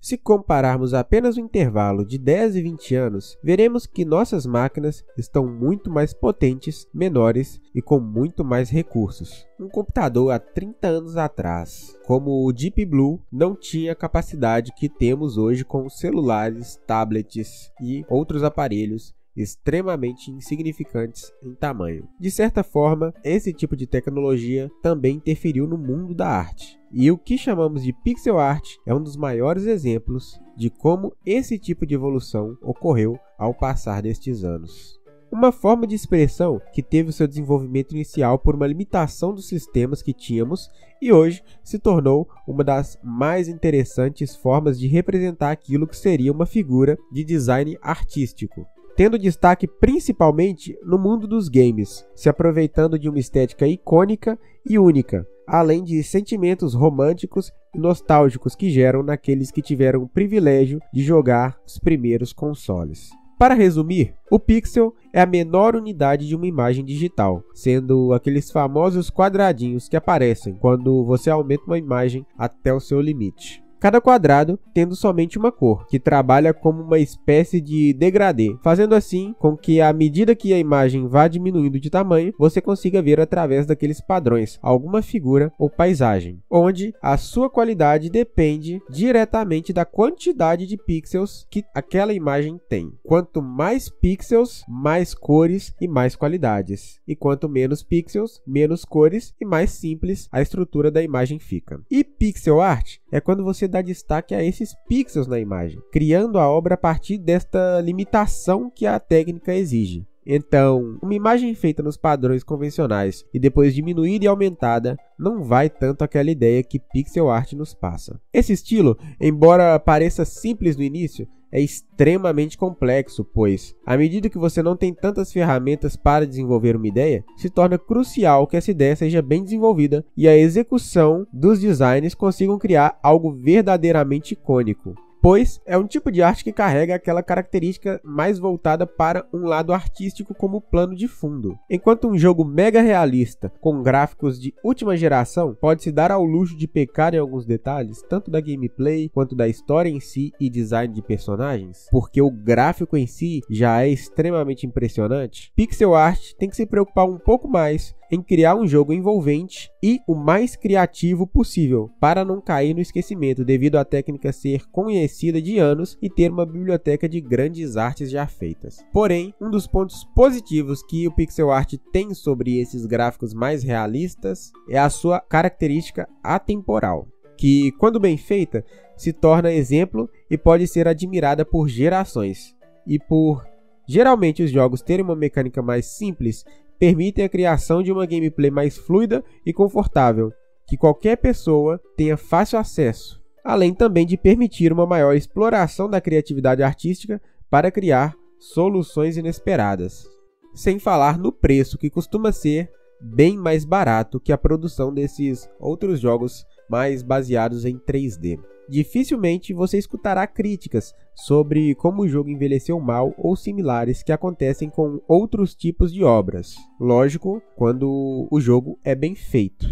Se compararmos apenas o intervalo de 10 e 20 anos, veremos que nossas máquinas estão muito mais potentes, menores e com muito mais recursos. Um computador há 30 anos atrás, como o Deep Blue, não tinha a capacidade que temos hoje com celulares, tablets e outros aparelhos extremamente insignificantes em tamanho. De certa forma, esse tipo de tecnologia também interferiu no mundo da arte. E o que chamamos de pixel art é um dos maiores exemplos de como esse tipo de evolução ocorreu ao passar destes anos. Uma forma de expressão que teve o seu desenvolvimento inicial por uma limitação dos sistemas que tínhamos e hoje se tornou uma das mais interessantes formas de representar aquilo que seria uma figura de design artístico, tendo destaque principalmente no mundo dos games, se aproveitando de uma estética icônica e única, além de sentimentos românticos e nostálgicos que geram naqueles que tiveram o privilégio de jogar os primeiros consoles. Para resumir, o pixel é a menor unidade de uma imagem digital, sendo aqueles famosos quadradinhos que aparecem quando você aumenta uma imagem até o seu limite. Cada quadrado tendo somente uma cor, que trabalha como uma espécie de degradê, fazendo assim com que à medida que a imagem vá diminuindo de tamanho, você consiga ver através daqueles padrões alguma figura ou paisagem, onde a sua qualidade depende diretamente da quantidade de pixels que aquela imagem tem. Quanto mais pixels, mais cores e mais qualidades, e quanto menos pixels, menos cores e mais simples a estrutura da imagem fica. E pixel art é quando você dá destaque a esses pixels na imagem, criando a obra a partir desta limitação que a técnica exige. Então, uma imagem feita nos padrões convencionais e depois diminuída e aumentada não vai tanto àquela ideia que pixel art nos passa. Esse estilo, embora pareça simples no início, é extremamente complexo, pois, à medida que você não tem tantas ferramentas para desenvolver uma ideia, se torna crucial que essa ideia seja bem desenvolvida e a execução dos designs consigam criar algo verdadeiramente icônico, pois é um tipo de arte que carrega aquela característica mais voltada para um lado artístico como plano de fundo. Enquanto um jogo mega realista, com gráficos de última geração, pode se dar ao luxo de pecar em alguns detalhes, tanto da gameplay quanto da história em si e design de personagens, porque o gráfico em si já é extremamente impressionante, pixel art tem que se preocupar um pouco mais em criar um jogo envolvente e o mais criativo possível, para não cair no esquecimento devido à técnica ser conhecida de anos e ter uma biblioteca de grandes artes já feitas. Porém, um dos pontos positivos que o pixel art tem sobre esses gráficos mais realistas é a sua característica atemporal, que, quando bem feita, se torna exemplo e pode ser admirada por gerações. E por geralmente os jogos terem uma mecânica mais simples, permitem a criação de uma gameplay mais fluida e confortável, que qualquer pessoa tenha fácil acesso, além também de permitir uma maior exploração da criatividade artística para criar soluções inesperadas. Sem falar no preço, que costuma ser bem mais barato que a produção desses outros jogos mais baseados em 3D. Dificilmente você escutará críticas sobre como o jogo envelheceu mal ou similares que acontecem com outros tipos de obras. Lógico, quando o jogo é bem feito.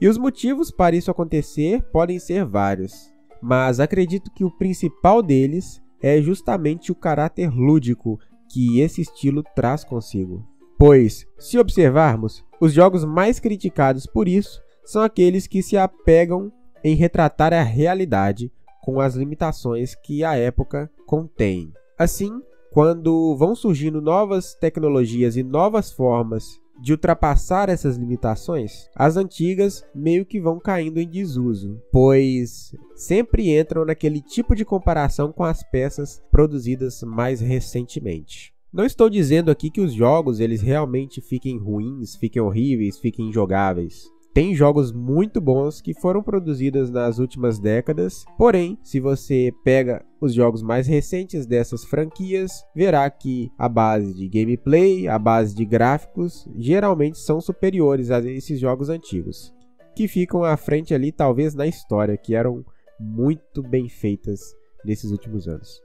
E os motivos para isso acontecer podem ser vários, mas acredito que o principal deles é justamente o caráter lúdico que esse estilo traz consigo. Pois, se observarmos, os jogos mais criticados por isso são aqueles que se apegam em retratar a realidade com as limitações que a época contém. Assim, quando vão surgindo novas tecnologias e novas formas de ultrapassar essas limitações, as antigas meio que vão caindo em desuso, pois sempre entram naquele tipo de comparação com as peças produzidas mais recentemente. Não estou dizendo aqui que os jogos eles realmente fiquem ruins, fiquem horríveis, fiquem injogáveis. Tem jogos muito bons que foram produzidos nas últimas décadas, porém, se você pega os jogos mais recentes dessas franquias, verá que a base de gameplay, a base de gráficos, geralmente são superiores a esses jogos antigos, que ficam à frente ali talvez na história, que eram muito bem feitas nesses últimos anos.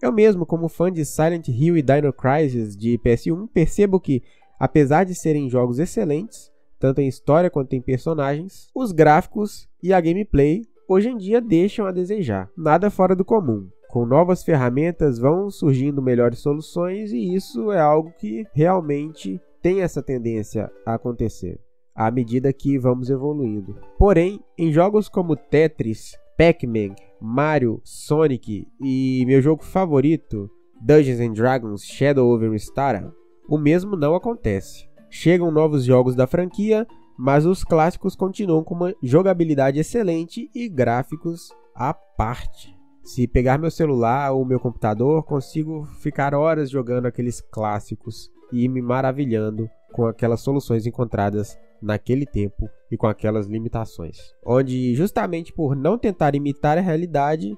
Eu mesmo, como fã de Silent Hill e Dino Crisis de PS1, percebo que, apesar de serem jogos excelentes, tanto em história quanto em personagens, os gráficos e a gameplay hoje em dia deixam a desejar. Nada fora do comum. Com novas ferramentas vão surgindo melhores soluções e isso é algo que realmente tem essa tendência a acontecer à medida que vamos evoluindo. Porém, em jogos como Tetris, Pac-Man, Mario, Sonic e meu jogo favorito, Dungeons and Dragons Shadow over Mistara, o mesmo não acontece. Chegam novos jogos da franquia, mas os clássicos continuam com uma jogabilidade excelente e gráficos à parte. Se pegar meu celular ou meu computador, consigo ficar horas jogando aqueles clássicos e me maravilhando com aquelas soluções encontradas naquele tempo e com aquelas limitações. Onde, justamente por não tentar imitar a realidade,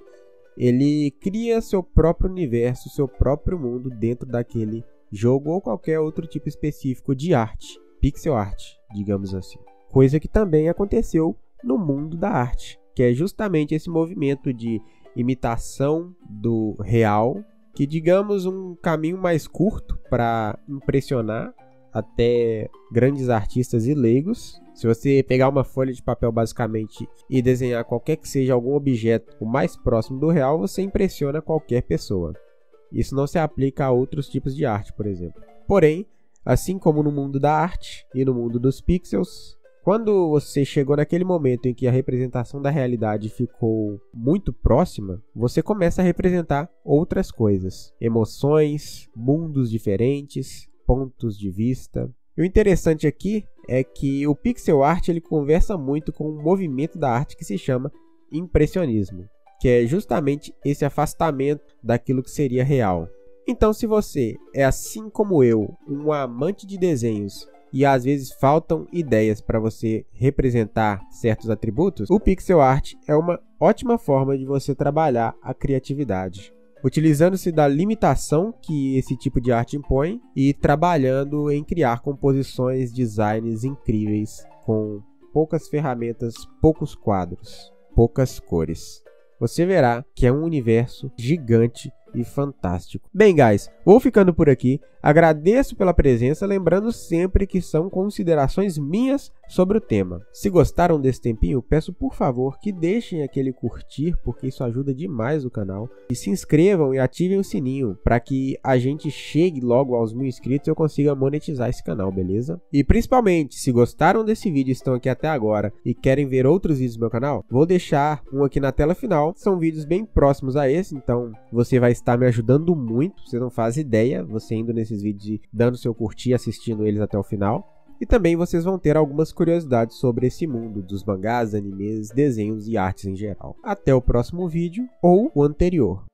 ele cria seu próprio universo, seu próprio mundo dentro daquele jogo ou qualquer outro tipo específico de arte, pixel art, digamos assim. Coisa que também aconteceu no mundo da arte, que é justamente esse movimento de imitação do real, que digamos um caminho mais curto para impressionar até grandes artistas e leigos. Se você pegar uma folha de papel basicamente e desenhar qualquer que seja algum objeto o mais próximo do real, você impressiona qualquer pessoa. Isso não se aplica a outros tipos de arte, por exemplo. Porém, assim como no mundo da arte e no mundo dos pixels, quando você chegou naquele momento em que a representação da realidade ficou muito próxima, você começa a representar outras coisas, emoções, mundos diferentes, pontos de vista. E o interessante aqui é que o pixel art ele conversa muito com um movimento da arte que se chama impressionismo, que é justamente esse afastamento daquilo que seria real. Então, se você é, assim como eu, um amante de desenhos e às vezes faltam ideias para você representar certos atributos, o pixel art é uma ótima forma de você trabalhar a criatividade, utilizando-se da limitação que esse tipo de arte impõe e trabalhando em criar composições, designs incríveis com poucas ferramentas, poucos quadros, poucas cores. Você verá que é um universo gigante e fantástico. Bem, guys, vou ficando por aqui. Agradeço pela presença, lembrando sempre que são considerações minhas sobre o tema. Se gostaram desse tempinho, peço por favor que deixem aquele curtir, porque isso ajuda demais o canal. E se inscrevam e ativem o sininho, para que a gente chegue logo aos 1000 inscritos e eu consiga monetizar esse canal, beleza? E principalmente, se gostaram desse vídeo e estão aqui até agora e querem ver outros vídeos do meu canal, vou deixar um aqui na tela final. São vídeos bem próximos a esse, então você vai estar me ajudando muito. Você não faz ideia, você indo nesses vídeos e dando seu curtir, assistindo eles até o final. E também vocês vão ter algumas curiosidades sobre esse mundo dos mangás, animes, desenhos e artes em geral. Até o próximo vídeo ou o anterior.